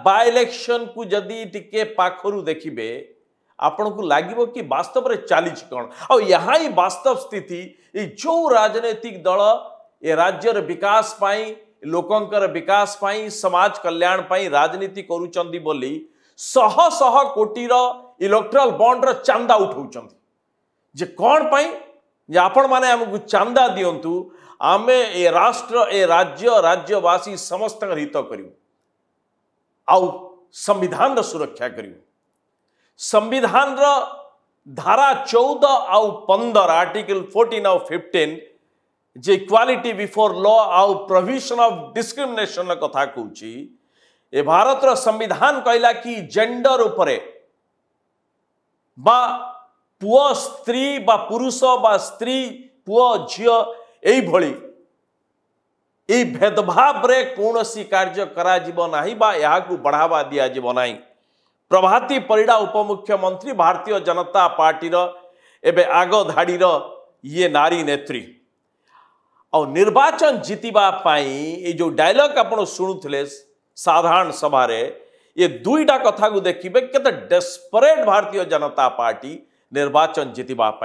By election को जदि टिके पाखरु देखिबे आपन को लागिबो कि वास्तव रे चालीच कोन आ यहाँ ही वास्तव स्थिति जो राजनीतिक दल ए राज्यर विकास पाई लोकंकर विकास पाई समाज कल्याण पाई राजनीति करूचंदी बोली शह शह कोटीर इलेक्ट्रल बॉन्ड र चांदा उठाउचंदी जे कौन पाई जे आपण माने हमकु चांदा दियंतु आमे ए राष्ट्र ए राज्यवासी समस्त हित करियो आउ संविधान सुरक्षा करियो संविधान धारा 14 आउ 15 आर्टिकल 14 आउ 15 जे इक्वालिटी बिफोर लॉ आउ प्रोविजन ऑफ डिस्क्रिमिनेशन कथा कहूची ए भारत रो संविधान कहला कि जेंडर उपरे बा पुओ स्त्री बा पुरुष बा स्त्री पुओ झियो एई भली ए भेदभाव रे कोनोसी कार्य करा जीव नाही बा या को बढ़ावा दिया जीव नाही। प्रभाती परिडा उपमुख्यमंत्री भारतीय जनता पार्टी रो एबे आगो धाड़ी रो ये नारी नेत्री और निर्वाचन जीतिबा पाई ए जो डायलॉग आपण सुनुथले साधारण सभा रे ये दुईटा कथा को देखिबे केते डेस्परेट भारतीय जनता पार्टी निर्वाचन जीतिबा पाई।